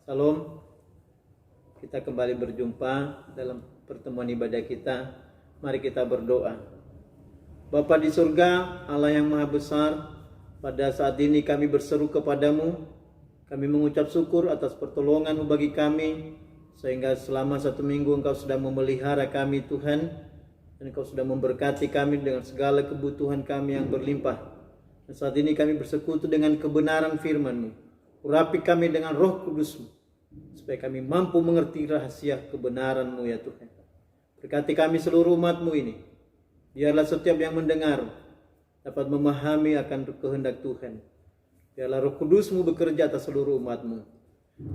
Salam, kita kembali berjumpa dalam pertemuan ibadah kita. Mari kita berdoa. Bapa di surga, Allah yang maha besar, pada saat ini kami berseru kepadamu. Kami mengucap syukur atas pertolongan-Mu bagi kami, sehingga selama 1 minggu Engkau sudah memelihara kami Tuhan, dan Engkau sudah memberkati kami dengan segala kebutuhan kami yang berlimpah. Dan saat ini kami bersekutu dengan kebenaran firman-Mu. Urapi kami dengan Roh Kudus-Mu, supaya kami mampu mengerti rahasia kebenaran-Mu ya Tuhan. Berkati kami seluruh umat-Mu ini. Biarlah setiap yang mendengar dapat memahami akan kehendak Tuhan. Biarlah Roh Kudus-Mu bekerja atas seluruh umat-Mu.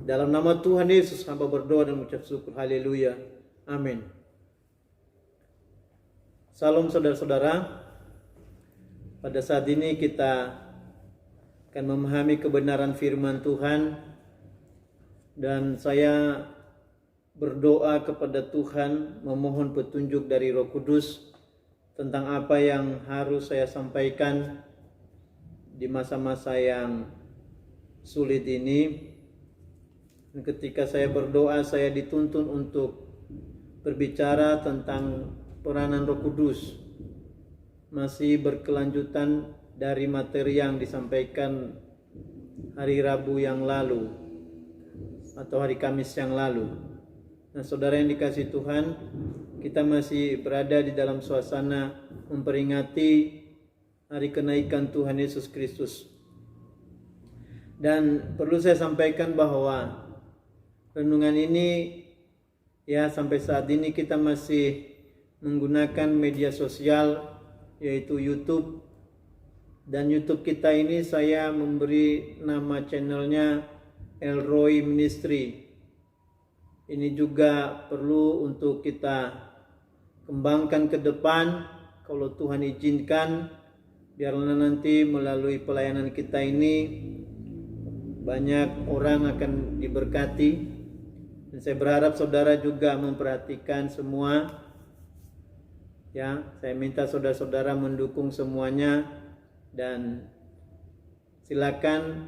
Dalam nama Tuhan Yesus hamba berdoa dan mengucap syukur. Haleluya. Amin. Salam saudara-saudara. Pada saat ini kita akan memahami kebenaran firman Tuhan, dan saya berdoa kepada Tuhan memohon petunjuk dari Roh Kudus tentang apa yang harus saya sampaikan di masa-masa yang sulit ini. Dan ketika saya berdoa, saya dituntun untuk berbicara tentang peranan Roh Kudus, masih berkelanjutan dari materi yang disampaikan hari Rabu yang lalu atau hari Kamis yang lalu. Nah, saudara yang dikasihi Tuhan, kita masih berada di dalam suasana memperingati hari kenaikan Tuhan Yesus Kristus. Dan perlu saya sampaikan bahwa renungan ini ya sampai saat ini kita masih menggunakan media sosial yaitu YouTube. Dan YouTube kita ini saya memberi nama channelnya Elroy Ministry. Ini juga perlu untuk kita kembangkan ke depan kalau Tuhan izinkan. Biarlah nanti melalui pelayanan kita ini banyak orang akan diberkati. Dan saya berharap saudara juga memperhatikan semua. Ya, saya minta saudara-saudara mendukung semuanya. Dan silakan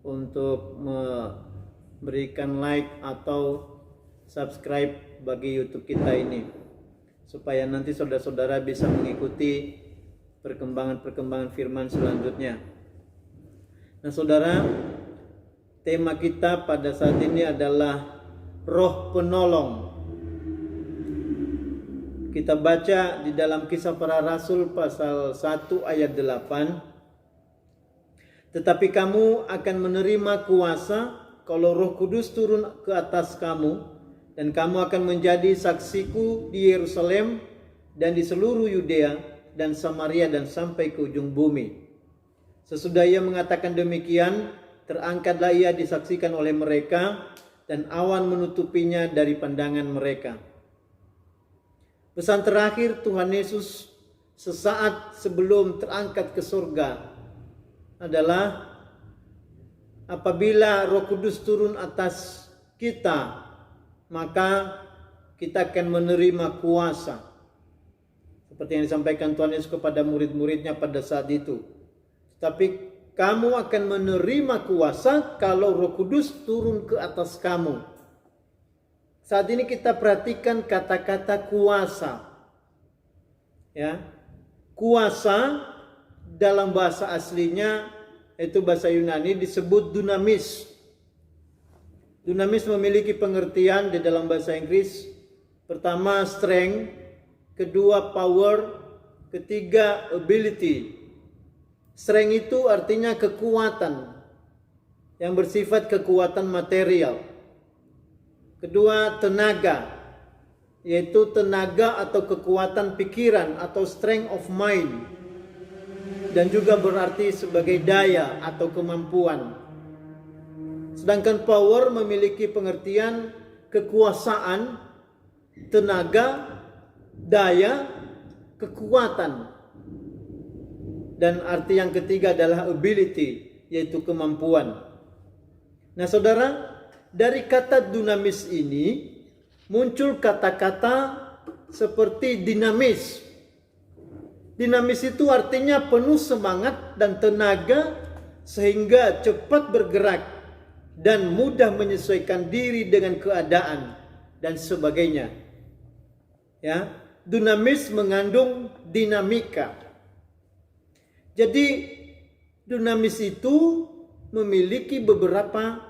untuk memberikan like atau subscribe bagi YouTube kita ini, supaya nanti saudara-saudara bisa mengikuti perkembangan-perkembangan firman selanjutnya. Nah saudara, tema kita pada saat ini adalah Roh Penolong. Kita baca di dalam Kisah Para Rasul pasal 1 ayat 8. Tetapi kamu akan menerima kuasa kalau Roh Kudus turun ke atas kamu, dan kamu akan menjadi saksiku di Yerusalem dan di seluruh Yudea dan Samaria dan sampai ke ujung bumi. Sesudah ia mengatakan demikian, terangkatlah ia disaksikan oleh mereka, dan awan menutupinya dari pandangan mereka. Pesan terakhir Tuhan Yesus sesaat sebelum terangkat ke surga adalah apabila Roh Kudus turun atas kita, maka kita akan menerima kuasa. Seperti yang disampaikan Tuhan Yesus kepada murid-muridnya pada saat itu. Tapi kamu akan menerima kuasa kalau Roh Kudus turun ke atas kamu. Saat ini kita perhatikan kata-kata kuasa. Ya. Kuasa dalam bahasa aslinya itu bahasa Yunani disebut dunamis. Dunamis memiliki pengertian di dalam bahasa Inggris. Pertama strength, kedua power, ketiga ability. Strength itu artinya kekuatan yang bersifat kekuatan material. Kedua tenaga, yaitu tenaga atau kekuatan pikiran atau strength of mind. Dan juga berarti sebagai daya atau kemampuan. Sedangkan power memiliki pengertian kekuasaan, tenaga, daya, kekuatan. Dan arti yang ketiga adalah ability, yaitu kemampuan. Nah saudara, dari kata dunamis ini muncul kata-kata seperti dinamis. Dinamis itu artinya penuh semangat dan tenaga sehingga cepat bergerak dan mudah menyesuaikan diri dengan keadaan dan sebagainya. Ya, dunamis mengandung dinamika. Jadi dunamis itu memiliki beberapa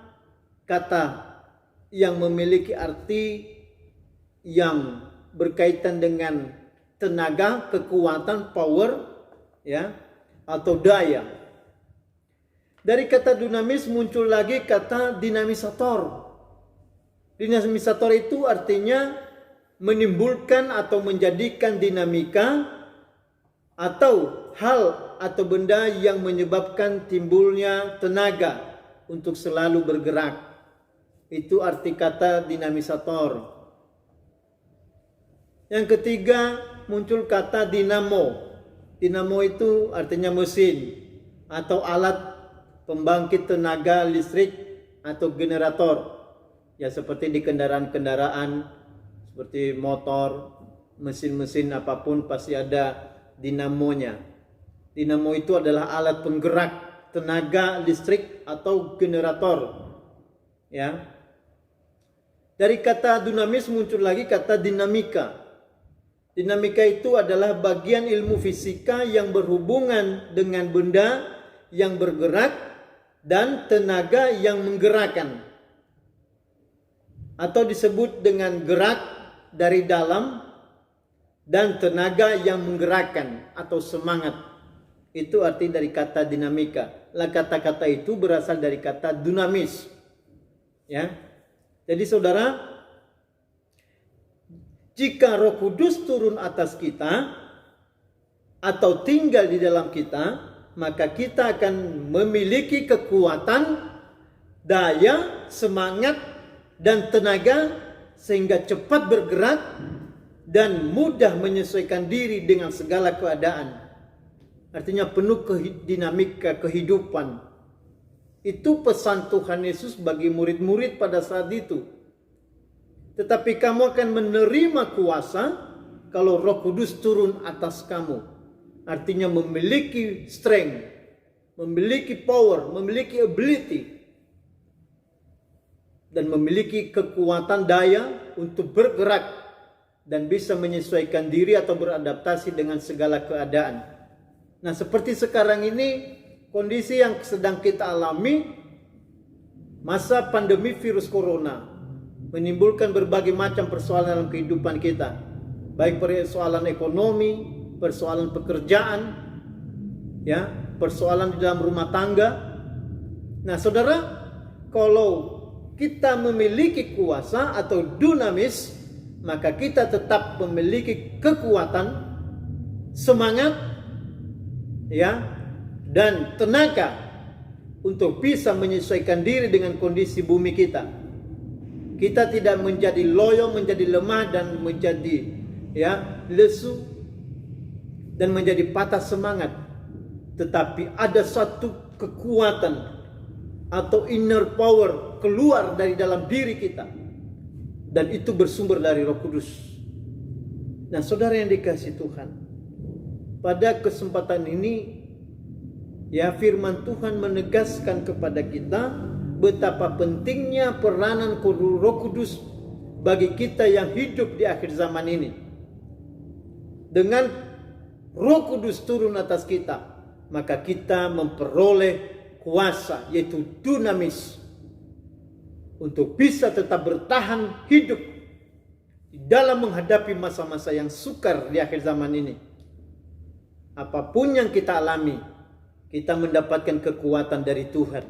kata yang memiliki arti yang berkaitan dengan tenaga, kekuatan, power, ya, atau daya. Dari kata dunamis muncul lagi kata dinamisator. Dinamisator itu artinya menimbulkan atau menjadikan dinamika atau hal atau benda yang menyebabkan timbulnya tenaga untuk selalu bergerak. Itu arti kata dinamisator. Yang ketiga muncul kata dinamo. Dinamo itu artinya mesin atau alat pembangkit tenaga listrik atau generator. Ya, seperti di kendaraan-kendaraan seperti motor, mesin-mesin apapun pasti ada dinamonya. Dinamo itu adalah alat penggerak tenaga listrik atau generator. Ya. Dari kata dunamis muncul lagi kata dinamika. Dinamika itu adalah bagian ilmu fisika yang berhubungan dengan benda yang bergerak dan tenaga yang menggerakkan. Atau disebut dengan gerak dari dalam dan tenaga yang menggerakkan atau semangat. Itu arti dari kata dinamika. Lah kata-kata itu berasal dari kata dunamis. Ya. Jadi saudara, jika Roh Kudus turun atas kita atau tinggal di dalam kita, maka kita akan memiliki kekuatan, daya, semangat, dan tenaga sehingga cepat bergerak dan mudah menyesuaikan diri dengan segala keadaan. Artinya penuh dinamika kehidupan. Itu pesan Tuhan Yesus bagi murid-murid pada saat itu. Tetapi kamu akan menerima kuasa kalau Roh Kudus turun atas kamu. Artinya memiliki strength, memiliki power, memiliki ability, dan memiliki kekuatan daya untuk bergerak dan bisa menyesuaikan diri atau beradaptasi dengan segala keadaan. Nah, seperti sekarang ini kondisi yang sedang kita alami, masa pandemi virus corona menimbulkan berbagai macam persoalan dalam kehidupan kita, baik persoalan ekonomi, persoalan pekerjaan, ya, persoalan di dalam rumah tangga. Nah, saudara, kalau kita memiliki kuasa atau dunamis, maka kita tetap memiliki kekuatan, semangat, ya, dan tenaga untuk bisa menyesuaikan diri dengan kondisi bumi kita. Kita tidak menjadi loyo, menjadi lemah, dan menjadi, ya, lesu dan menjadi patah semangat. Tetapi ada satu kekuatan atau inner power keluar dari dalam diri kita, dan itu bersumber dari Roh Kudus. Nah, saudara yang dikasihi Tuhan, pada kesempatan ini, ya, firman Tuhan menegaskan kepada kita betapa pentingnya peranan Roh Kudus bagi kita yang hidup di akhir zaman ini. Dengan Roh Kudus turun atas kita, maka kita memperoleh kuasa, yaitu dunamis, untuk bisa tetap bertahan hidup di dalam menghadapi masa-masa yang sukar di akhir zaman ini. Apapun yang kita alami, kita mendapatkan kekuatan dari Tuhan.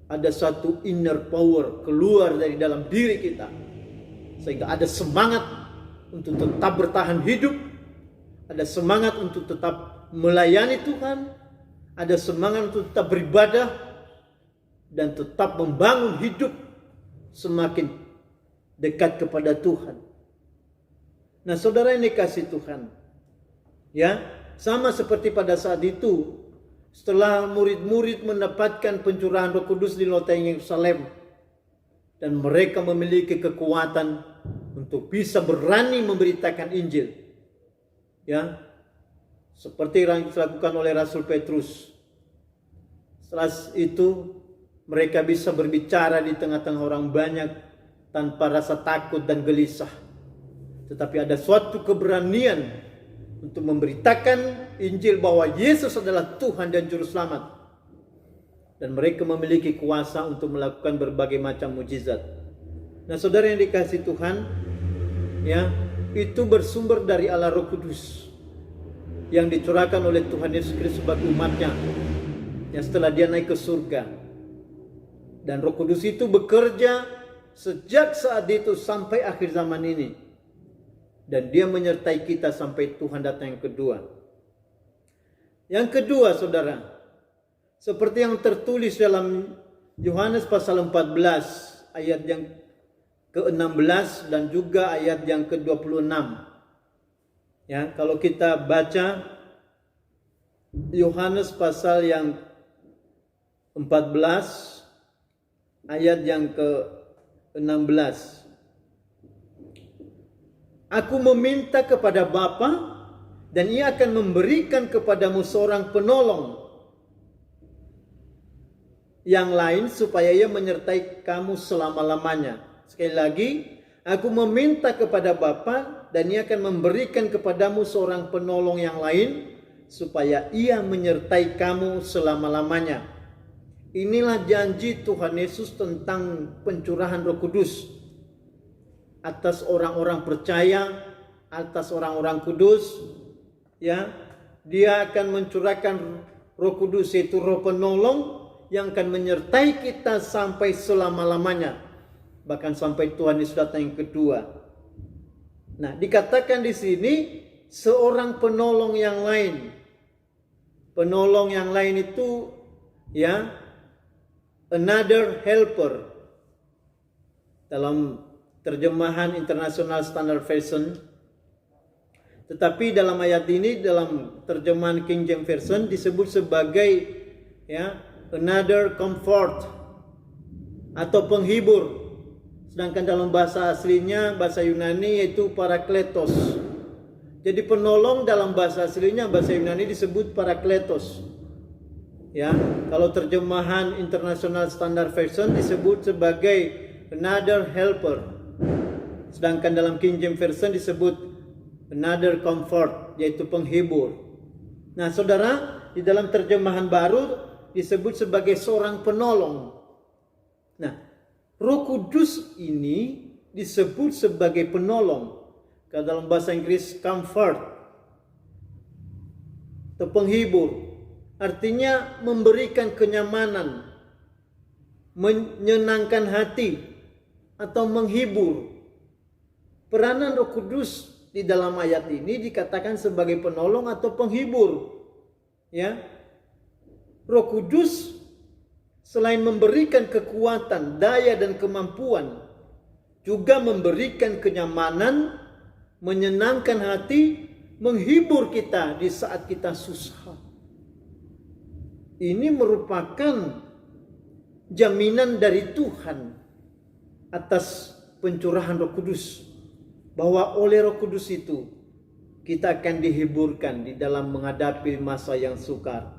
Ada satu inner power keluar dari dalam diri kita, sehingga ada semangat untuk tetap bertahan hidup, ada semangat untuk tetap melayani Tuhan, ada semangat untuk tetap beribadah, dan tetap membangun hidup semakin dekat kepada Tuhan. Nah, saudara yang dikasihi Tuhan, ya, sama seperti pada saat itu, setelah murid-murid mendapatkan pencurahan Roh Kudus di loteng Yerusalem, dan mereka memiliki kekuatan untuk bisa berani memberitakan Injil, ya, seperti yang dilakukan oleh Rasul Petrus. Setelah itu, Mereka bisa berbicara di tengah-tengah orang banyak tanpa rasa takut dan gelisah. Tetapi ada suatu keberanian untuk memberitakan Injil bahwa Yesus adalah Tuhan dan Juru Selamat. Dan mereka memiliki kuasa untuk melakukan berbagai macam mujizat. Nah, saudara yang dikasihi Tuhan, ya, itu bersumber dari Allah Roh Kudus yang dicurahkan oleh Tuhan Yesus Kristus sebagai umatnya, yang setelah dia naik ke surga. Dan Roh Kudus itu bekerja sejak saat itu sampai akhir zaman ini. Dan dia menyertai kita sampai Tuhan datang yang kedua. Yang kedua, saudara, seperti yang tertulis dalam Yohanes pasal 14 ayat yang ke-16 dan juga ayat yang ke-26. Ya, kalau kita baca Yohanes pasal yang 14 ayat yang ke-16. Aku meminta kepada Bapa dan Ia akan memberikan kepadamu seorang penolong yang lain supaya Ia menyertai kamu selama-lamanya. Sekali lagi, aku meminta kepada Bapa dan Ia akan memberikan kepadamu seorang penolong yang lain supaya Ia menyertai kamu selama-lamanya. Inilah janji Tuhan Yesus tentang pencurahan Roh Kudus atas orang-orang percaya, atas orang-orang kudus, ya. Dia akan mencurahkan Roh Kudus, yaitu Roh penolong yang akan menyertai kita sampai selama-lamanya, bahkan sampai Tuhan Yesus datang yang kedua. Nah, dikatakan di sini seorang penolong yang lain. Penolong yang lain itu, ya, another helper. Dalam terjemahan International Standard Version. Tetapi dalam ayat ini, dalam terjemahan King James Version disebut sebagai, ya, another comfort atau penghibur. Sedangkan dalam bahasa aslinya, bahasa Yunani, yaitu parakletos. Jadi penolong dalam bahasa aslinya, bahasa Yunani disebut parakletos. Ya, kalau terjemahan International Standard Version disebut sebagai another helper. Sedangkan dalam King James Version disebut another comfort, yaitu penghibur. Nah, saudara, di dalam terjemahan baru disebut sebagai seorang penolong. Nah, Roh Kudus ini disebut sebagai penolong. Kalau dalam bahasa Inggris comfort atau penghibur, artinya memberikan kenyamanan, menyenangkan hati atau menghibur. Peranan Roh Kudus di dalam ayat ini dikatakan sebagai penolong atau penghibur. Ya. Roh Kudus selain memberikan kekuatan, daya dan kemampuan, juga memberikan kenyamanan, menyenangkan hati, menghibur kita di saat kita susah. Ini merupakan jaminan dari Tuhan atas pencurahan Roh Kudus, bahwa oleh Roh Kudus itu kita akan dihiburkan di dalam menghadapi masa yang sukar.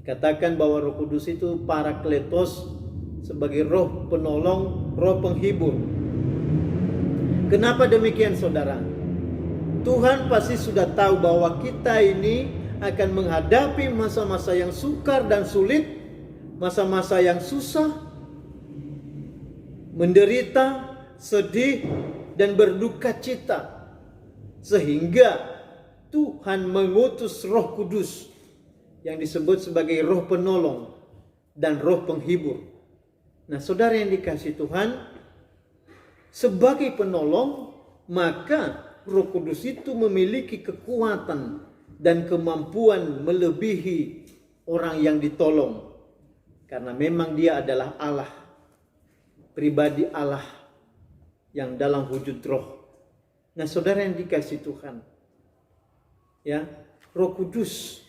Dikatakan bahwa Roh Kudus itu parakletos, sebagai roh penolong, roh penghibur. Kenapa demikian, saudara? Tuhan pasti sudah tahu bahwa kita ini akan menghadapi masa-masa yang sukar dan sulit, masa-masa yang susah, menderita, sedih, dan berduka cita. Sehingga Tuhan mengutus Roh Kudus yang disebut sebagai roh penolong dan roh penghibur. Nah, saudara yang dikasihi Tuhan, sebagai penolong, maka Roh Kudus itu memiliki kekuatan dan kemampuan melebihi orang yang ditolong. Karena memang dia adalah Allah, pribadi Allah yang dalam wujud roh. Nah, saudara yang dikasihi Tuhan, ya, Roh Kudus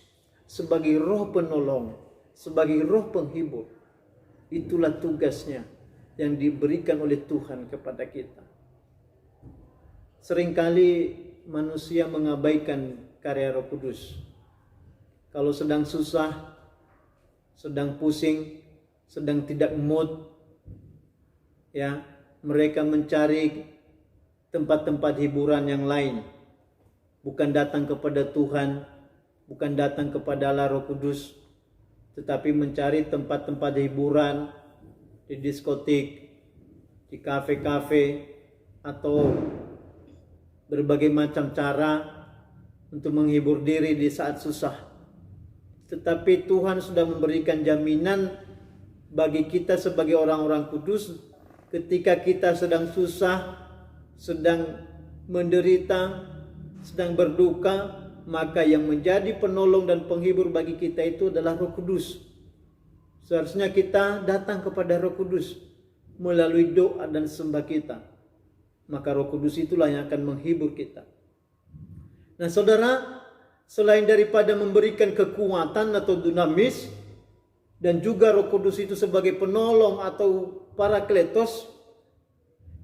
sebagai roh penolong, sebagai roh penghibur, itulah tugasnya yang diberikan oleh Tuhan kepada kita. Seringkali manusia mengabaikan karya Roh Kudus. Kalau sedang susah, sedang pusing, sedang tidak mood, ya, mereka mencari tempat-tempat hiburan yang lain, bukan datang kepada Tuhan, bukan datang kepada Allah Roh Kudus, tetapi mencari tempat-tempat hiburan di diskotik, di kafe-kafe, atau berbagai macam cara untuk menghibur diri di saat susah. Tetapi Tuhan sudah memberikan jaminan bagi kita sebagai orang-orang kudus, ketika kita sedang susah, sedang menderita, sedang berduka, maka yang menjadi penolong dan penghibur bagi kita itu adalah Roh Kudus. Seharusnya kita datang kepada Roh Kudus melalui doa dan sembah kita. Maka Roh Kudus itulah yang akan menghibur kita. Nah saudara, selain daripada memberikan kekuatan atau dunamis, dan juga Roh Kudus itu sebagai penolong atau parakletos,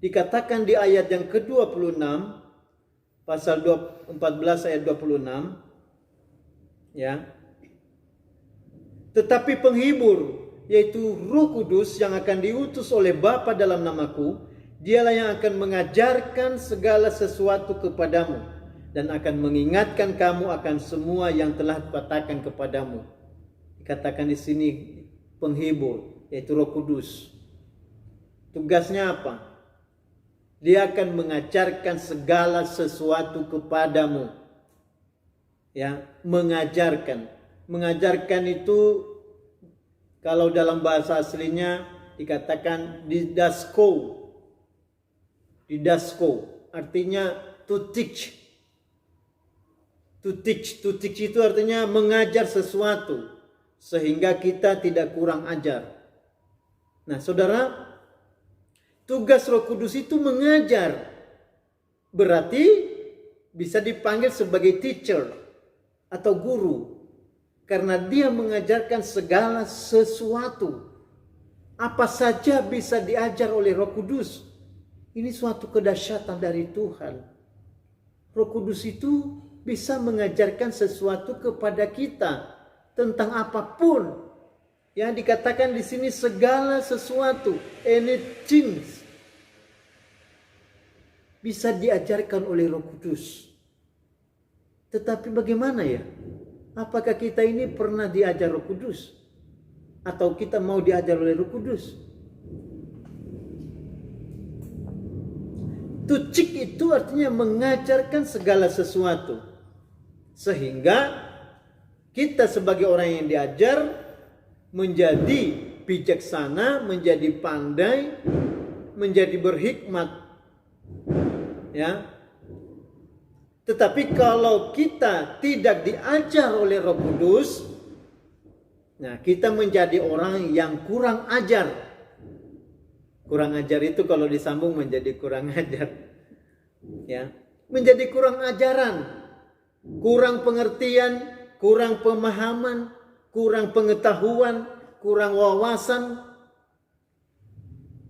dikatakan di ayat yang ke-26, pasal 14 ayat 26, ya. Tetapi penghibur, yaitu Roh Kudus yang akan diutus oleh Bapa dalam namaku, dialah yang akan mengajarkan segala sesuatu kepadamu dan akan mengingatkan kamu akan semua yang telah kukatakan kepadamu. Dikatakan di sini penghibur, yaitu Roh Kudus. Tugasnya apa? Dia akan mengajarkan segala sesuatu kepadamu. Ya, mengajarkan. Mengajarkan itu kalau dalam bahasa aslinya dikatakan didasko. Didasko artinya to teach. To teach itu artinya mengajar sesuatu sehingga kita tidak kurang ajar. Nah, saudara, tugas Roh Kudus itu mengajar. Berarti bisa dipanggil sebagai teacher atau guru. Karena dia mengajarkan segala sesuatu. Apa saja bisa diajar oleh Roh Kudus. Ini suatu kedahsyatan dari Tuhan. Roh Kudus itu bisa mengajarkan sesuatu kepada kita. Tentang apapun. Yang dikatakan di sini segala sesuatu. Anything. Bisa diajarkan oleh Roh Kudus. Tetapi bagaimana ya? Apakah kita ini pernah diajar Roh Kudus? Atau kita mau diajar oleh Roh Kudus? Tucik itu artinya mengajarkan segala sesuatu. Sehingga kita sebagai orang yang diajar menjadi bijaksana, menjadi pandai, menjadi berhikmat. Ya. Tetapi kalau kita tidak diajar oleh Roh Kudus, nah kita menjadi orang yang kurang ajar. Kurang ajar itu kalau disambung menjadi kurang ajar. Ya, menjadi kurang ajaran, kurang pengertian, kurang pemahaman, kurang pengetahuan, kurang wawasan.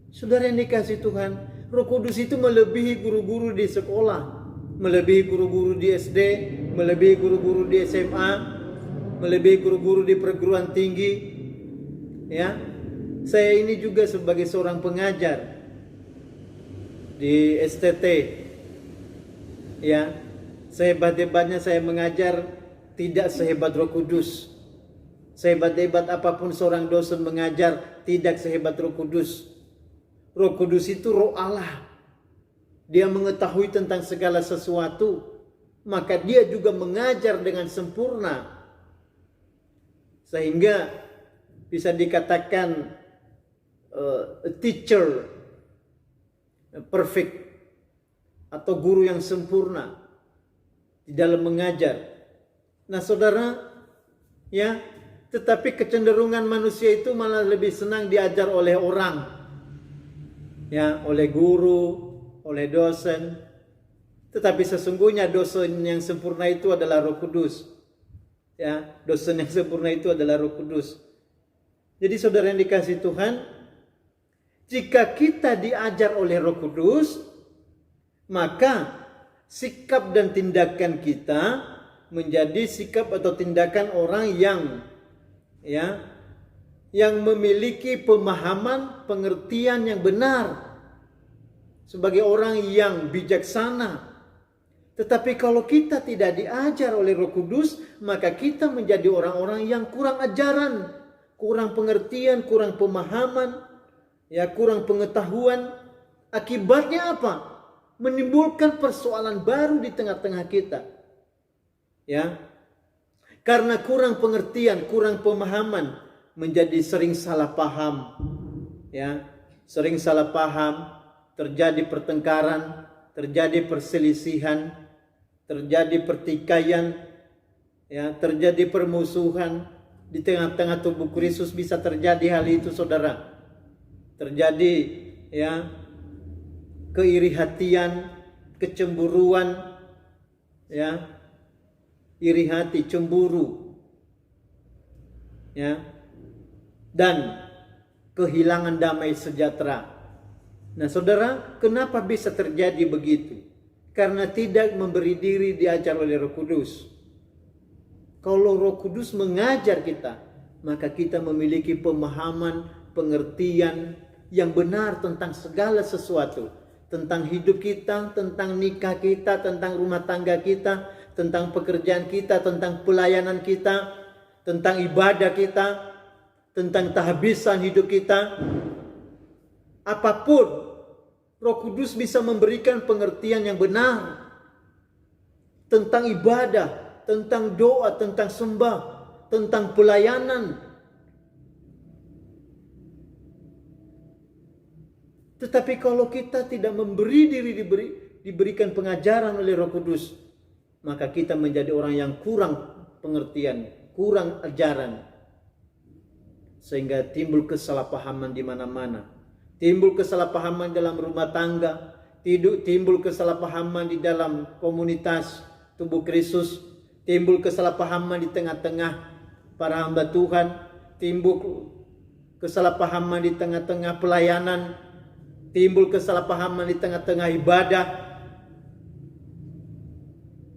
Saudara yang dikasihi Tuhan, Roh Kudus itu melebihi guru-guru di sekolah. Melebihi guru-guru di SD, melebihi guru-guru di SMA, melebihi guru-guru di perguruan tinggi. Ya, saya ini juga sebagai seorang pengajar di STT. Ya, sehebat-hebatnya saya mengajar tidak sehebat Roh Kudus. Sehebat-hebat apapun seorang dosen mengajar tidak sehebat Roh Kudus. Roh Kudus itu Roh Allah. Dia mengetahui tentang segala sesuatu, maka dia juga mengajar dengan sempurna. Sehingga bisa dikatakan a teacher perfect atau guru yang sempurna di dalam mengajar. Nah, saudara, ya, tetapi kecenderungan manusia itu malah lebih senang diajar oleh orang. Ya, oleh guru, oleh dosen. Tetapi sesungguhnya dosen yang sempurna itu adalah Roh Kudus. Ya, dosen yang sempurna itu adalah Roh Kudus. Jadi saudara yang dikasihi Tuhan, jika kita diajar oleh Roh Kudus, maka sikap dan tindakan kita menjadi sikap atau tindakan orang yang yang memiliki pemahaman, pengertian yang benar, sebagai orang yang bijaksana. Tetapi kalau kita tidak diajar oleh Roh Kudus, maka kita menjadi orang-orang yang kurang ajaran, kurang pengertian, kurang pemahaman, ya, kurang pengetahuan. Akibatnya apa? Menimbulkan persoalan baru di tengah-tengah kita. Ya. Karena kurang pengertian, kurang pemahaman, menjadi sering salah paham. Ya, sering salah paham, terjadi pertengkaran, terjadi perselisihan, terjadi pertikaian, ya, terjadi permusuhan di tengah-tengah tubuh Kristus. Bisa terjadi hal itu, saudara. Terjadi, ya, keiri hatian, kecemburuan, ya, iri hati, cemburu, ya, dan kehilangan damai sejahtera. Nah, saudara, kenapa bisa terjadi begitu? Karena tidak memberi diri diajar oleh Roh Kudus. Kalau Roh Kudus mengajar kita, maka kita memiliki pemahaman, pengertian yang benar tentang segala sesuatu. Tentang hidup kita, tentang nikah kita, tentang rumah tangga kita, tentang pekerjaan kita, tentang pelayanan kita, tentang ibadah kita, tentang kehabisan hidup kita. Apapun, Roh Kudus bisa memberikan pengertian yang benar tentang ibadah, tentang doa, tentang sembah, tentang pelayanan. Tetapi kalau kita tidak memberi diri diberikan pengajaran oleh Roh Kudus, maka kita menjadi orang yang kurang pengertian, kurang ajaran, sehingga timbul kesalahpahaman di mana-mana. Timbul kesalahpahaman dalam rumah tangga, timbul kesalahpahaman di dalam komunitas tubuh Kristus, timbul kesalahpahaman di tengah-tengah para hamba Tuhan, timbul kesalahpahaman di tengah-tengah pelayanan, timbul kesalahpahaman di tengah-tengah ibadah.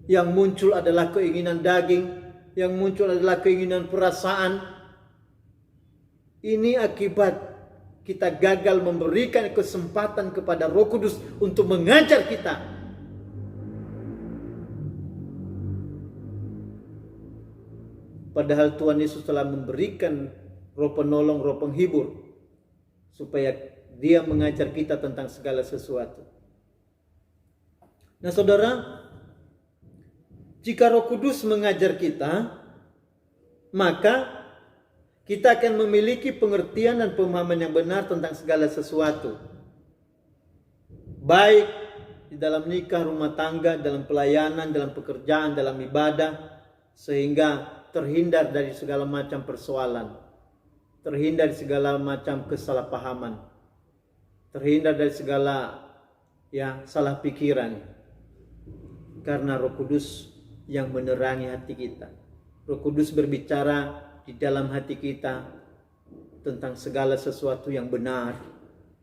Yang muncul adalah keinginan daging, yang muncul adalah keinginan perasaan. Ini akibat kita gagal memberikan kesempatan kepada Roh Kudus untuk mengajar kita. Padahal Tuhan Yesus telah memberikan Roh penolong, Roh penghibur, supaya Dia mengajar kita tentang segala sesuatu. Nah, saudara, jika Roh Kudus mengajar kita, maka kita akan memiliki pengertian dan pemahaman yang benar tentang segala sesuatu. Baik di dalam nikah, rumah tangga, dalam pelayanan, dalam pekerjaan, dalam ibadah, sehingga terhindar dari segala macam persoalan, terhindar dari segala macam kesalahpahaman, terhindar dari segala salah pikiran. Karena Roh Kudus yang menerangi hati kita. Roh Kudus berbicara di dalam hati kita tentang segala sesuatu yang benar.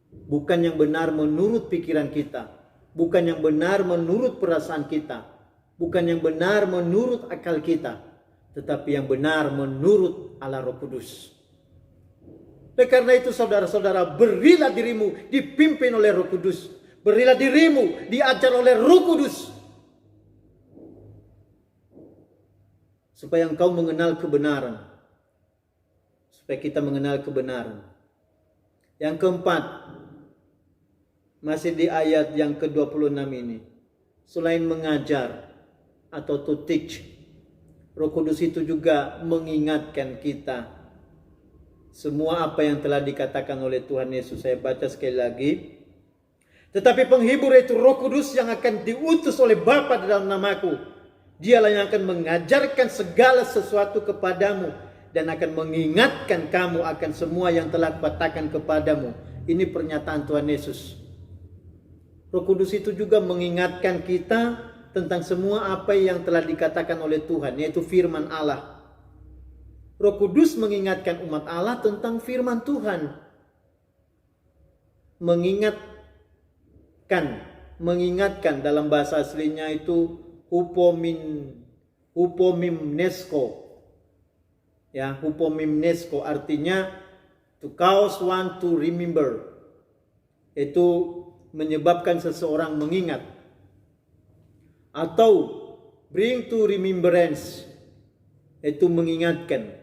Bukan yang benar menurut pikiran kita, bukan yang benar menurut perasaan kita, bukan yang benar menurut akal kita, tetapi yang benar menurut Allah Roh Kudus. Oleh karena itu, saudara-saudara, berilah dirimu dipimpin oleh Roh Kudus. Berilah dirimu diajar oleh Roh Kudus, supaya engkau mengenal kebenaran. Supaya kita mengenal kebenaran. Yang keempat, masih di ayat yang ke-26 ini. Selain mengajar atau to teach, Roh Kudus itu juga mengingatkan kita semua apa yang telah dikatakan oleh Tuhan Yesus. Saya baca sekali lagi. Tetapi penghibur itu Roh Kudus yang akan diutus oleh Bapa dalam namaku. Dialah yang akan mengajarkan segala sesuatu kepadamu dan akan mengingatkan kamu akan semua yang telah kukatakan kepadamu. Ini pernyataan Tuhan Yesus. Roh Kudus itu juga mengingatkan kita tentang semua apa yang telah dikatakan oleh Tuhan, yaitu firman Allah. Roh Kudus mengingatkan umat Allah tentang firman Tuhan. Mengingatkan dalam bahasa aslinya itu hupomimnesko. Ya, hupomimnesko artinya To cause one to remember. Itu menyebabkan seseorang mengingat. Atau bring to remembrance. Itu mengingatkan.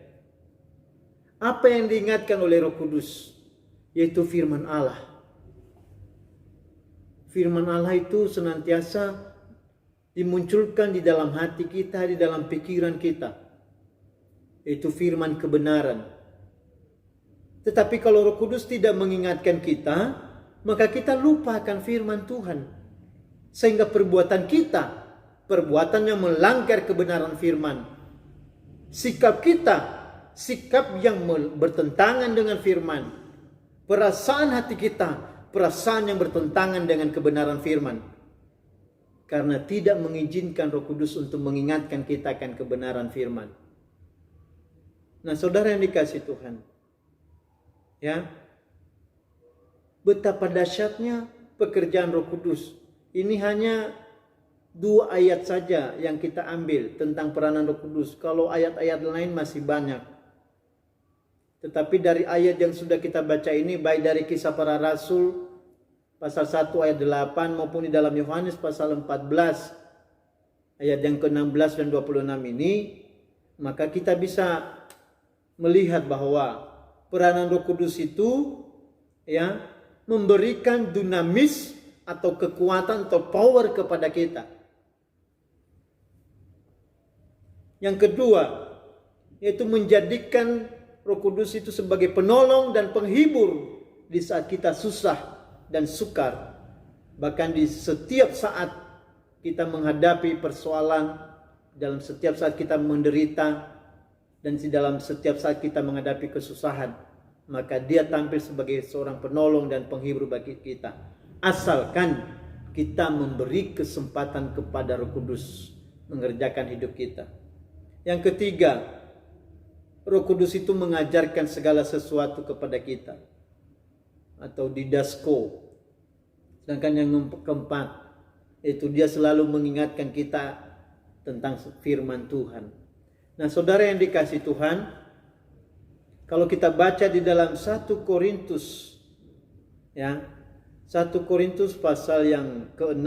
Apa yang diingatkan oleh Roh Kudus? Yaitu firman Allah. Firman Allah itu senantiasa dimunculkan di dalam hati kita, di dalam pikiran kita. Itu firman kebenaran. Tetapi kalau Roh Kudus tidak mengingatkan kita, maka kita lupa akan firman Tuhan. Sehingga perbuatan kita, perbuatan yang melanggar kebenaran firman. Sikap kita, sikap yang bertentangan dengan firman. Perasaan hati kita, perasaan yang bertentangan dengan kebenaran firman. Karena tidak mengizinkan Roh Kudus untuk mengingatkan kita akan kebenaran firman. Nah, saudara yang dikasihi Tuhan, ya, betapa dahsyatnya pekerjaan Roh Kudus. Ini hanya 2 ayat saja yang kita ambil tentang peranan Roh Kudus. Kalau ayat-ayat lain masih banyak. Tetapi dari ayat yang sudah kita baca ini, baik dari Kisah Para Rasul pasal 1 ayat 8 maupun di dalam Yohanes pasal 14 ayat yang ke-16 dan 26 ini, maka kita bisa melihat bahwa peranan Roh Kudus itu, ya, memberikan dinamis atau kekuatan atau power kepada kita. Yang kedua, yaitu menjadikan Roh Kudus itu sebagai penolong dan penghibur di saat kita susah dan sukar. Bahkan di setiap saat kita menghadapi persoalan, dalam setiap saat kita menderita, dan di dalam setiap saat kita menghadapi kesusahan, maka dia tampil sebagai seorang penolong dan penghibur bagi kita. Asalkan kita memberi kesempatan kepada Roh Kudus mengerjakan hidup kita. Yang ketiga, Roh Kudus itu mengajarkan segala sesuatu kepada kita, atau didasko. Sedangkan yang keempat, itu dia selalu mengingatkan kita tentang firman Tuhan. Nah, saudara yang dikasihi Tuhan, kalau kita baca di dalam 1 Korintus, ya, 1 Korintus pasal yang ke-6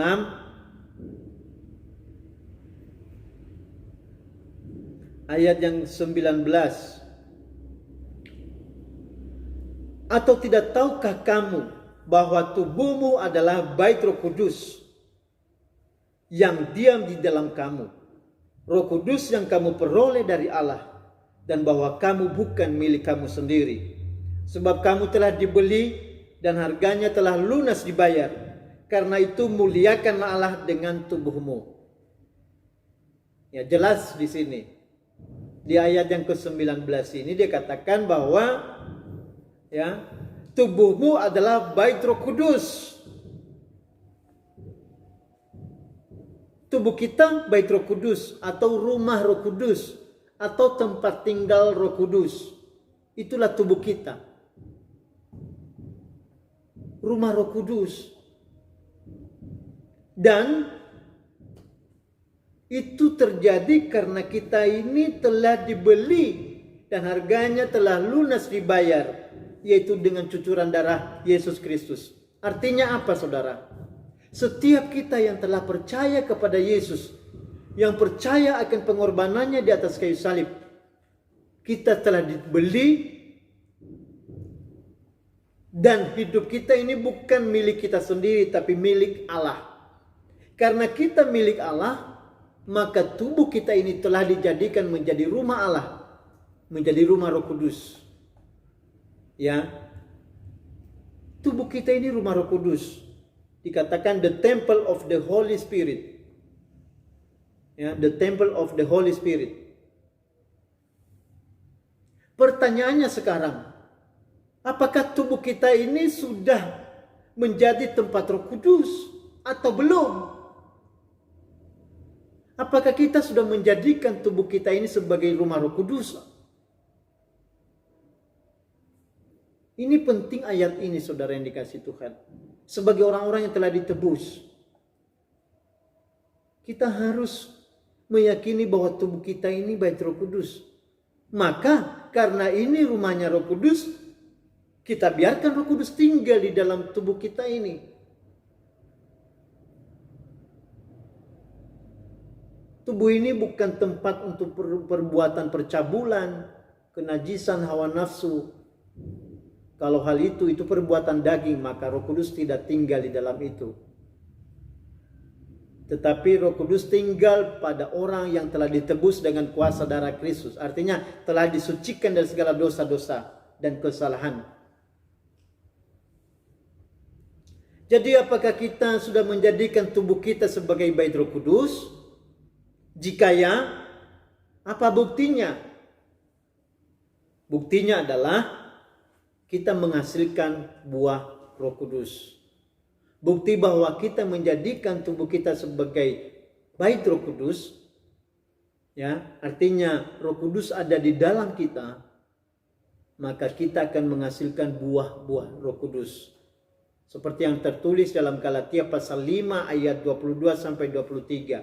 ayat yang 19. Atau tidak tahukah kamu bahwa tubuhmu adalah bait Roh Kudus yang diam di dalam kamu, Roh Kudus yang kamu peroleh dari Allah, dan bahwa kamu bukan milik kamu sendiri, sebab kamu telah dibeli dan harganya telah lunas dibayar. Karena itu muliakanlah Allah dengan tubuhmu. Ya, jelas di sini. Di ayat yang ke-19 ini dia katakan bahwa, ya, tubuhmu adalah bait Roh Kudus. Tubuh kita bait Roh Kudus, atau rumah Roh Kudus, atau tempat tinggal Roh Kudus. Itulah tubuh kita. Rumah Roh Kudus. Dan itu terjadi karena kita ini telah dibeli dan harganya telah lunas dibayar, yaitu dengan cucuran darah Yesus Kristus. Artinya apa, saudara? Setiap kita yang telah percaya kepada Yesus, yang percaya akan pengorbanannya di atas kayu salib, kita telah dibeli, dan hidup kita ini bukan milik kita sendiri, tapi milik Allah. Karena kita milik Allah, maka tubuh kita ini telah dijadikan menjadi rumah Allah, menjadi rumah Roh Kudus. Ya, tubuh kita ini rumah Roh Kudus. Dikatakan the temple of the Holy Spirit. Ya, the temple of the Holy Spirit. Pertanyaannya sekarang, apakah tubuh kita ini sudah menjadi tempat Roh Kudus atau belum? Apakah kita sudah menjadikan tubuh kita ini sebagai rumah Roh Kudus? Ini penting ayat ini, saudara yang dikasihi Tuhan. Sebagai orang-orang yang telah ditebus, kita harus meyakini bahwa tubuh kita ini bait Roh Kudus. Maka karena ini rumahnya Roh Kudus, Kita biarkan Roh Kudus tinggal di dalam tubuh kita ini. Tubuh ini bukan tempat untuk perbuatan percabulan, kenajisan hawa nafsu. Kalau hal itu perbuatan daging, maka Roh Kudus tidak tinggal di dalam itu. Tetapi Roh Kudus tinggal pada orang yang telah ditebus dengan kuasa darah Kristus. Artinya telah disucikan dari segala dosa-dosa dan kesalahan. Jadi apakah kita sudah menjadikan tubuh kita sebagai bait Roh Kudus? Jika ya, apa buktinya? Buktinya adalah kita menghasilkan buah Roh Kudus. Bukti bahwa kita menjadikan tubuh kita sebagai bait Roh Kudus, ya, artinya Roh Kudus ada di dalam kita, maka kita akan menghasilkan buah-buah Roh Kudus. Seperti yang tertulis dalam Galatia pasal 5 ayat 22 sampai 23.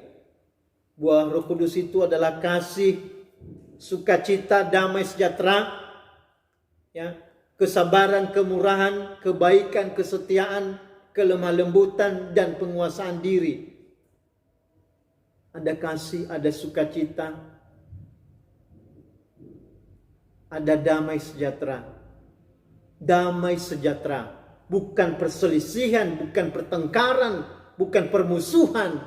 Buah Roh Kudus itu adalah kasih, sukacita, damai sejahtera, ya, kesabaran, kemurahan, kebaikan, kesetiaan, kelemah lembutan, dan penguasaan diri. Ada kasih, ada sukacita, ada damai sejahtera. Damai sejahtera, bukan perselisihan, bukan pertengkaran, bukan permusuhan,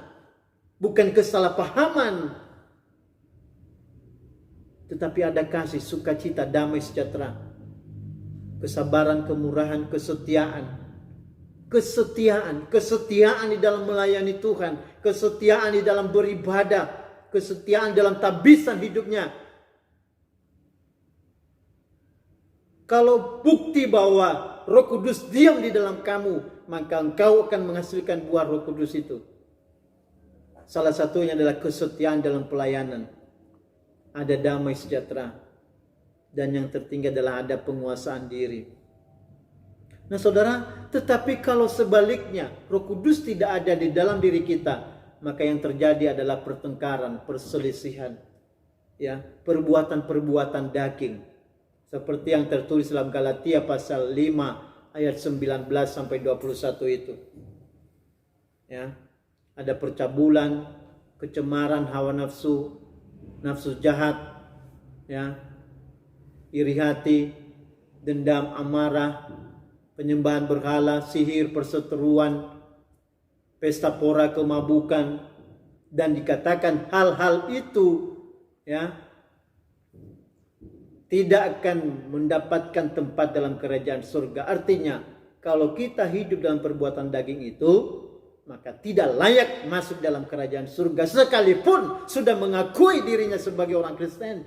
bukan kesalahpahaman, tetapi ada kasih, sukacita, damai sejahtera, kesabaran, kemurahan, kesetiaan di dalam melayani Tuhan, kesetiaan di dalam beribadah, kesetiaan dalam tabisan hidupnya. Kalau bukti bahwa Roh Kudus diam di dalam kamu, maka engkau akan menghasilkan buah Roh Kudus itu. Salah satunya adalah kesetiaan dalam pelayanan, ada damai sejahtera, dan yang tertinggi adalah ada penguasaan diri. Nah saudara, tetapi kalau sebaliknya Roh Kudus tidak ada di dalam diri kita, maka yang terjadi adalah pertengkaran, perselisihan, ya, perbuatan-perbuatan daging. Seperti yang tertulis dalam Galatia pasal 5 ayat 19 sampai 21 itu. Ya, ada percabulan, kecemaran, hawa nafsu, nafsu jahat, ya, iri hati, dendam, amarah, penyembahan berhala, sihir, perseteruan, pesta pora, kemabukan, dan dikatakan hal-hal itu, ya, tidak akan mendapatkan tempat dalam kerajaan surga. Artinya, kalau kita hidup dalam perbuatan daging itu, maka tidak layak masuk dalam kerajaan surga, sekalipun sudah mengakui dirinya sebagai orang Kristen,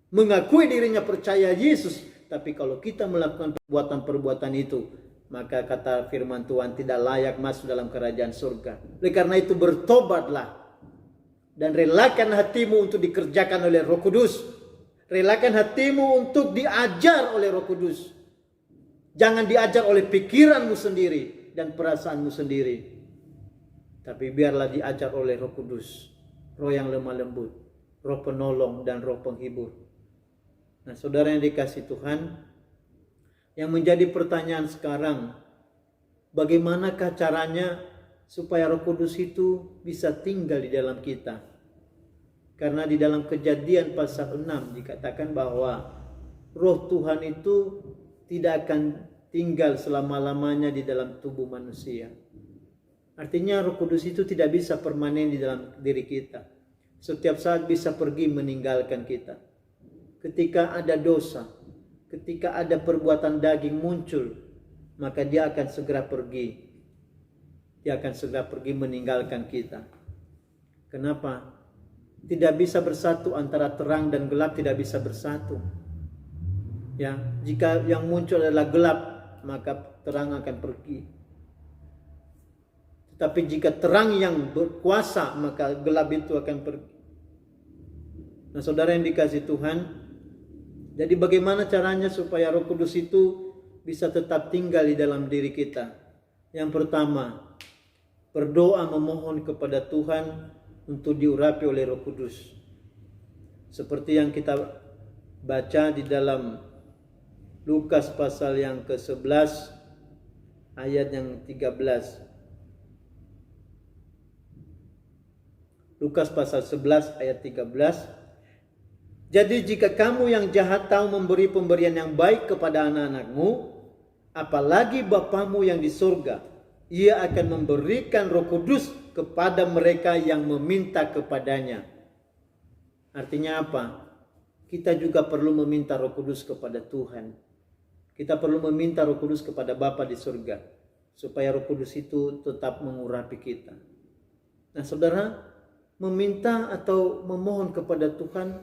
mengakui dirinya percaya Yesus. Tapi kalau kita melakukan perbuatan-perbuatan itu, maka kata firman Tuhan tidak layak masuk dalam kerajaan surga. Oleh karena itu bertobatlah dan relakan hatimu untuk dikerjakan oleh Roh Kudus. Relakan hatimu untuk diajar oleh Roh Kudus. Jangan diajar oleh pikiranmu sendiri dan perasaanmu sendiri, tapi biarlah diajar oleh Roh Kudus, Roh yang lemah lembut, Roh penolong dan Roh penghibur. Nah saudara yang dikasihi Tuhan, yang menjadi pertanyaan sekarang, bagaimanakah caranya supaya Roh Kudus itu bisa tinggal di dalam kita? Karena di dalam Kejadian pasal 6 dikatakan bahwa Roh Tuhan itu tidak akan tinggal selama-lamanya di dalam tubuh manusia. Artinya Roh Kudus itu tidak bisa permanen di dalam diri kita. Setiap saat bisa pergi meninggalkan kita. Ketika ada dosa, ketika ada perbuatan daging muncul, maka dia akan segera pergi. Dia akan segera pergi meninggalkan kita. Kenapa? Tidak bisa bersatu antara terang dan gelap, tidak bisa bersatu. Ya, jika yang muncul adalah gelap, maka terang akan pergi. Tetapi jika terang yang berkuasa, maka gelap itu akan pergi. Nah, saudara yang dikasihi Tuhan, jadi bagaimana caranya supaya Roh Kudus itu bisa tetap tinggal di dalam diri kita? Yang pertama, berdoa memohon kepada Tuhan untuk diurapi oleh Roh Kudus. Seperti yang kita baca di dalam Lukas pasal yang ke-11 ayat yang 13. Lukas pasal 11 ayat 13. Jadi jika kamu yang jahat tahu memberi pemberian yang baik kepada anak-anakmu, apalagi Bapamu yang di surga, Ia akan memberikan Roh Kudus kepada mereka yang meminta kepadanya. Artinya apa? Kita juga perlu meminta Roh Kudus kepada Tuhan. Kita perlu meminta Roh Kudus kepada Bapa di surga, supaya Roh Kudus itu tetap mengurapi kita. Nah saudara, meminta atau memohon kepada Tuhan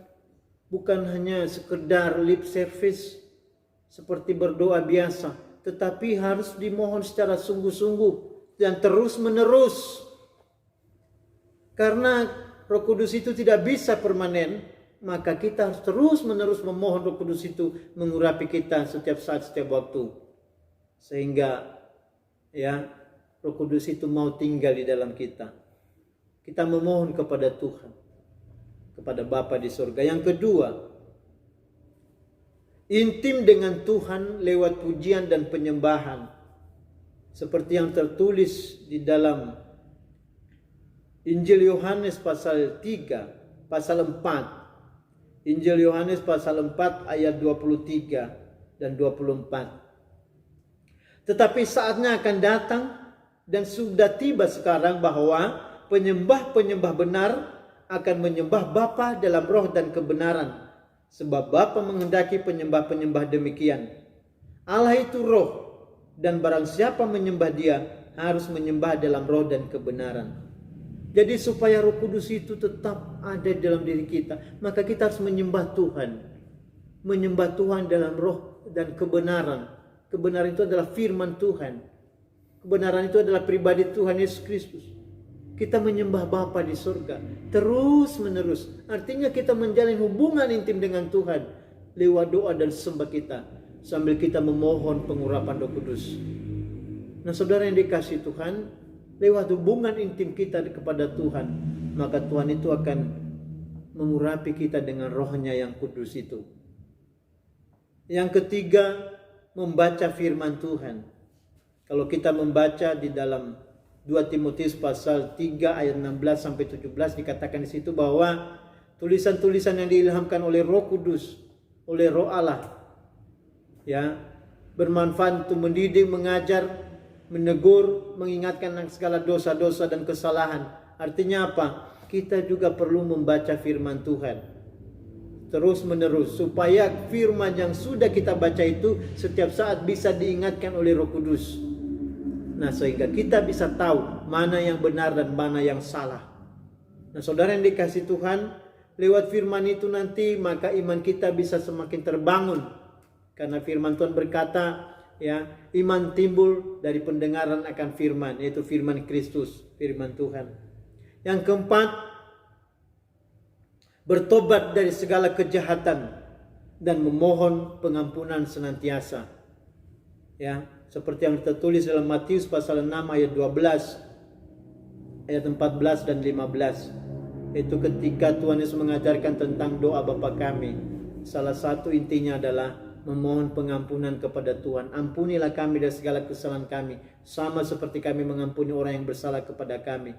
bukan hanya sekedar lip service seperti berdoa biasa, tetapi harus dimohon secara sungguh-sungguh dan terus-menerus. Karena Roh Kudus itu tidak bisa permanen, maka kita harus terus-menerus memohon Roh Kudus itu mengurapi kita setiap saat, setiap waktu. Sehingga Roh Kudus itu mau tinggal di dalam kita. Kita memohon kepada Tuhan, kepada Bapa di surga. Yang kedua, intim dengan Tuhan lewat pujian dan penyembahan. Seperti yang tertulis di dalam Injil Yohanes pasal 3, pasal 4. Injil Yohanes pasal 4 ayat 23 dan 24. Tetapi saatnya akan datang dan sudah tiba sekarang bahwa penyembah-penyembah benar akan menyembah Bapa dalam roh dan kebenaran. Sebab Bapa menghendaki penyembah-penyembah demikian. Allah itu roh, dan barang siapa menyembah Dia harus menyembah dalam roh dan kebenaran. Jadi supaya Roh Kudus itu tetap ada dalam diri kita, maka kita harus menyembah Tuhan. Menyembah Tuhan dalam roh dan kebenaran. Kebenaran itu adalah firman Tuhan. Kebenaran itu adalah pribadi Tuhan Yesus Kristus. Kita menyembah Bapa di surga terus menerus. Artinya kita menjalin hubungan intim dengan Tuhan lewat doa dan sembah kita, sambil kita memohon pengurapan Roh Kudus. Nah saudara yang dikasihi Tuhan, lewat hubungan intim kita kepada Tuhan, maka Tuhan itu akan mengurapi kita dengan rohnya yang kudus itu. Yang ketiga, membaca firman Tuhan. Kalau kita membaca di dalam 2 Timotius pasal 3 ayat 16 sampai 17 dikatakan di situ bahwa tulisan-tulisan yang diilhamkan oleh Roh Kudus, oleh Roh Allah, bermanfaat untuk mendidik, mengajar, menegur, mengingatkan segala dosa-dosa dan kesalahan. Artinya apa? Kita juga perlu membaca firman Tuhan terus menerus, supaya firman yang sudah kita baca itu setiap saat bisa diingatkan oleh Roh Kudus. Nah sehingga kita bisa tahu mana yang benar dan mana yang salah. Nah saudara yang dikasihi Tuhan, lewat firman itu nanti maka iman kita bisa semakin terbangun. Karena firman Tuhan berkata, iman timbul dari pendengaran akan firman, yaitu firman Kristus, firman Tuhan. Yang keempat, bertobat dari segala kejahatan dan memohon pengampunan senantiasa. Seperti yang tertulis dalam Matius pasal 6 ayat 12, ayat 14 dan 15. Itu ketika Tuhan Yesus mengajarkan tentang doa Bapa kami. Salah satu intinya adalah memohon pengampunan kepada Tuhan. Ampunilah kami dari segala kesalahan kami, sama seperti kami mengampuni orang yang bersalah kepada kami.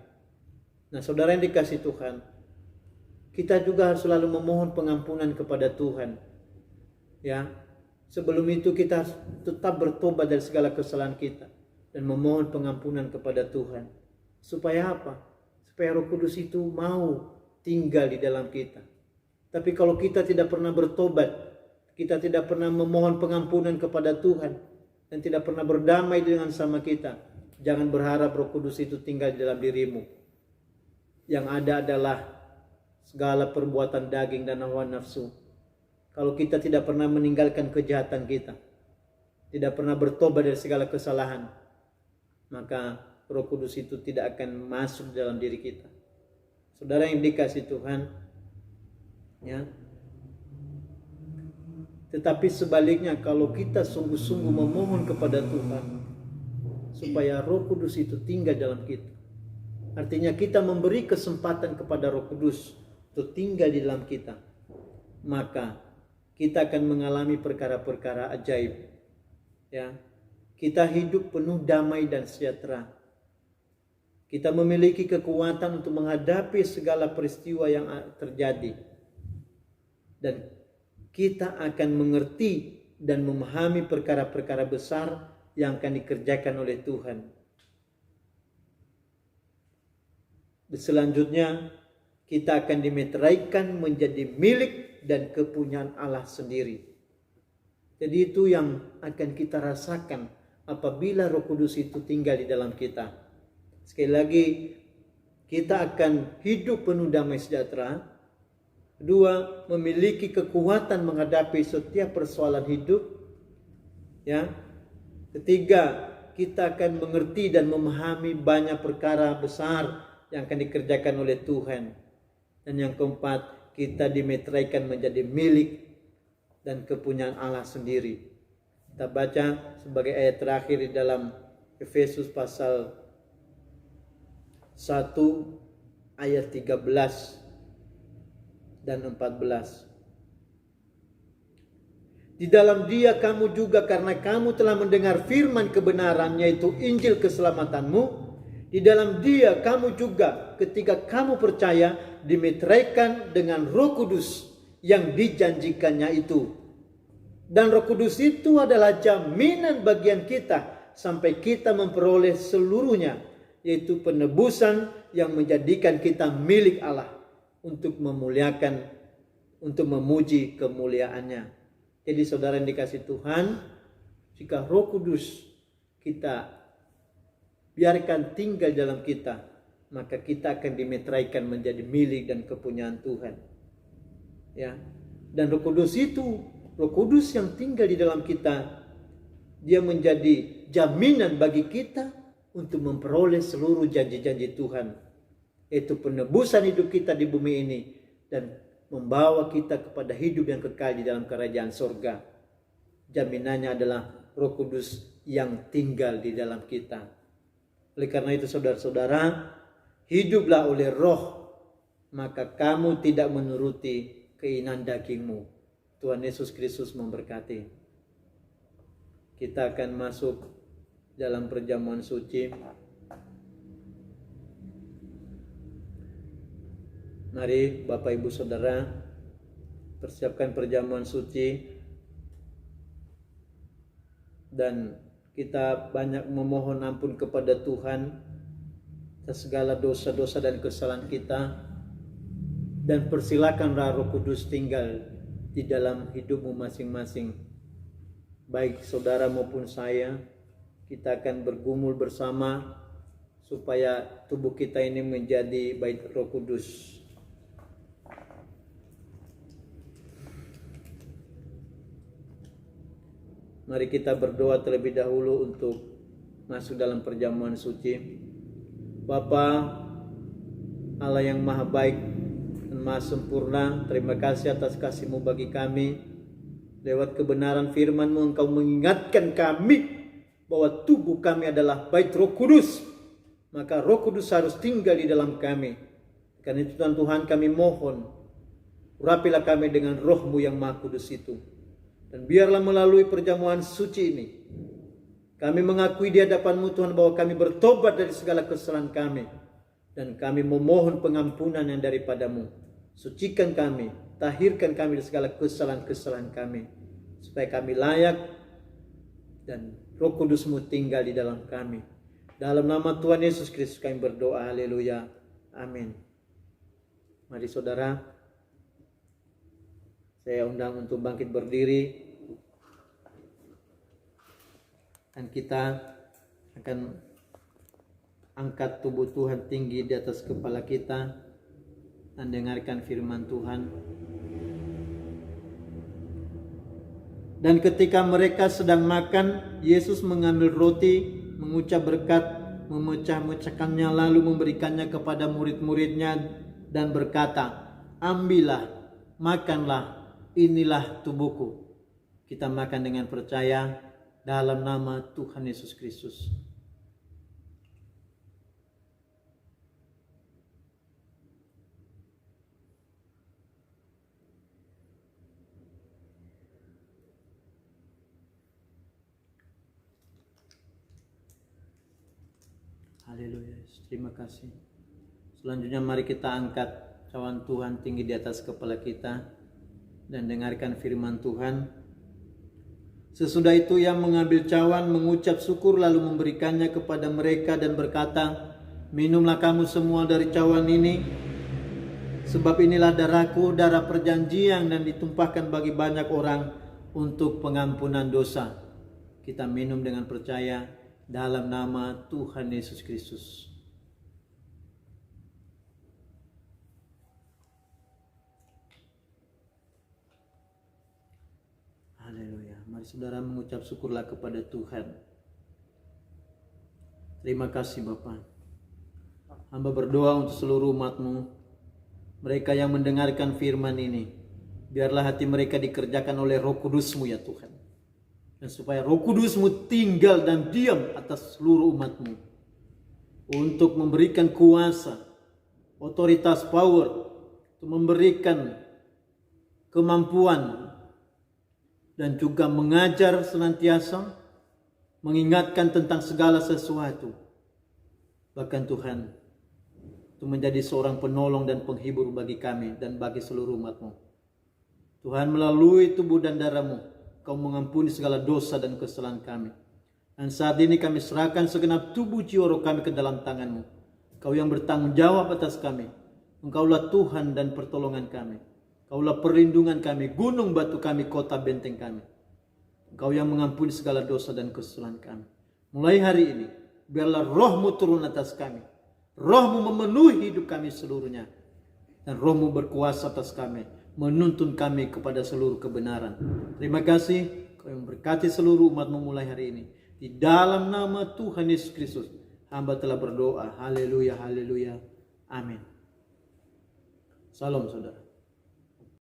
Nah saudara yang dikasihi Tuhan, kita juga harus selalu memohon pengampunan kepada Tuhan. Sebelum itu kita harus tetap bertobat dari segala kesalahan kita dan memohon pengampunan kepada Tuhan. Supaya apa? Supaya Roh Kudus itu mau tinggal di dalam kita. Tapi kalau kita tidak pernah bertobat, kita tidak pernah memohon pengampunan kepada Tuhan, dan tidak pernah berdamai dengan sama kita, jangan berharap Roh Kudus itu tinggal di dalam dirimu. Yang ada adalah segala perbuatan daging dan hawa nafsu. Kalau kita tidak pernah meninggalkan kejahatan kita, tidak pernah bertobat dari segala kesalahan, maka Roh Kudus itu tidak akan masuk dalam diri kita. Saudara yang dikasihi Tuhan, tetapi sebaliknya kalau kita sungguh-sungguh memohon kepada Tuhan supaya Roh Kudus itu tinggal dalam kita, artinya kita memberi kesempatan kepada Roh Kudus untuk tinggal di dalam kita, maka kita akan mengalami perkara-perkara ajaib. Ya, kita hidup penuh damai dan sejahtera. Kita memiliki kekuatan untuk menghadapi segala peristiwa yang terjadi. Dan kita akan mengerti dan memahami perkara-perkara besar yang akan dikerjakan oleh Tuhan. Selanjutnya, kita akan dimeteraikan menjadi milik dan kepunyaan Allah sendiri. Jadi itu yang akan kita rasakan apabila Roh Kudus itu tinggal di dalam kita. Sekali lagi, kita akan hidup penuh damai sejahtera. Kedua, memiliki kekuatan menghadapi setiap persoalan hidup. Ya. Ketiga, kita akan mengerti dan memahami banyak perkara besar yang akan dikerjakan oleh Tuhan. Dan yang keempat, kita dimeteraikan menjadi milik dan kepunyaan Allah sendiri. Kita baca sebagai ayat terakhir di dalam Efesus pasal 1 ayat 13 dan 14. Di dalam Dia kamu juga, karena kamu telah mendengar firman kebenaran, yaitu Injil keselamatanmu. Di dalam Dia kamu juga ketika kamu percaya dimeteraikan dengan Roh Kudus yang dijanjikannya itu. Dan Roh Kudus itu adalah jaminan bagian kita sampai kita memperoleh seluruhnya, yaitu penebusan yang menjadikan kita milik Allah untuk memuliakan, untuk memuji kemuliaannya. Jadi saudara yang dikasih Tuhan, jika Roh Kudus kita biarkan tinggal dalam kita, maka kita akan dimeteraikan menjadi milik dan kepunyaan Tuhan. Ya. Dan Roh Kudus itu, Roh Kudus yang tinggal di dalam kita, dia menjadi jaminan bagi kita untuk memperoleh seluruh janji-janji Tuhan. Itu penebusan hidup kita di bumi ini dan membawa kita kepada hidup yang kekal di dalam kerajaan sorga. Jaminannya adalah Roh Kudus yang tinggal di dalam kita. Oleh karena itu saudara-saudara, hiduplah oleh Roh, maka kamu tidak menuruti keinginan dagingmu. Tuhan Yesus Kristus memberkati. Kita akan masuk dalam perjamuan suci. Mari Bapak Ibu Saudara, persiapkan perjamuan suci. Dan kita banyak memohon ampun kepada Tuhan atas segala dosa-dosa dan kesalahan kita. Dan persilakanlah Roh Kudus tinggal di dalam hidupmu masing-masing. Baik saudara maupun saya, kita akan bergumul bersama supaya tubuh kita ini menjadi bait Roh Kudus. Mari kita berdoa terlebih dahulu untuk masuk dalam perjamuan suci. Bapa Allah yang maha baik dan maha sempurna, terima kasih atas kasih-Mu bagi kami. Lewat kebenaran firman-Mu Engkau mengingatkan kami bahwa tubuh kami adalah bait Roh Kudus. Maka Roh Kudus harus tinggal di dalam kami. Karena itu Tuhan kami mohon, urapilah kami dengan Roh-Mu yang maha kudus itu. Dan biarlah melalui perjamuan suci ini, kami mengakui di hadapan-Mu Tuhan bahwa kami bertobat dari segala kesalahan kami. Dan kami memohon pengampunan yang daripada-Mu. Sucikan kami, tahirkan kami dari segala kesalahan-kesalahan kami. Supaya kami layak dan Roh Kudus-Mu tinggal di dalam kami. Dalam nama Tuhan Yesus Kristus kami berdoa, haleluya, amin. Mari saudara, saya undang untuk bangkit berdiri. Dan kita akan angkat tubuh Tuhan tinggi di atas kepala kita dan dengarkan firman Tuhan. Dan ketika mereka sedang makan, Yesus mengambil roti, mengucap berkat, memecah-mecahkannya, lalu memberikannya kepada murid-muridnya dan berkata, ambillah, makanlah, inilah tubuhku. Kita makan dengan percaya dalam nama Tuhan Yesus Kristus. Haleluya. Terima kasih. Selanjutnya mari kita angkat cawan Tuhan tinggi di atas kepala kita dan dengarkan firman Tuhan. Sesudah itu ia mengambil cawan, mengucap syukur lalu memberikannya kepada mereka dan berkata, minumlah kamu semua dari cawan ini, sebab inilah darahku, darah perjanjian dan ditumpahkan bagi banyak orang untuk pengampunan dosa. Kita minum dengan percaya dalam nama Tuhan Yesus Kristus. Haleluya. Mari saudara mengucap syukurlah kepada Tuhan. Terima kasih Bapa. Hamba berdoa untuk seluruh umat-Mu, mereka yang mendengarkan firman ini. Biarlah hati mereka dikerjakan oleh Roh Kudus-Mu ya Tuhan. Dan supaya Roh Kudus-Mu tinggal dan diam atas seluruh umat-Mu. Untuk memberikan kuasa, otoritas, power. Untuk memberikan kemampuan. Dan juga mengajar senantiasa. Mengingatkan tentang segala sesuatu. Bahkan Tuhan, itu menjadi seorang penolong dan penghibur bagi kami dan bagi seluruh umat-Mu. Tuhan, melalui tubuh dan darah-Mu, Kau mengampuni segala dosa dan kesalahan kami. Dan saat ini kami serahkan segenap tubuh jiwa roh kami ke dalam tangan-Mu. Kau yang bertanggung jawab atas kami. Engkaulah Tuhan dan pertolongan kami. Kaulah perlindungan kami, gunung batu kami, kota benteng kami. Engkau yang mengampuni segala dosa dan kesalahan kami. Mulai hari ini, biarlah Roh-Mu turun atas kami. Roh-Mu memenuhi hidup kami seluruhnya. Dan Roh-Mu berkuasa atas kami, menuntun kami kepada seluruh kebenaran. Terima kasih, Kau yang berkati seluruh umat-Mu mulai hari ini. Di dalam nama Tuhan Yesus Kristus, hamba telah berdoa. Haleluya, haleluya. Amin. Salam saudara.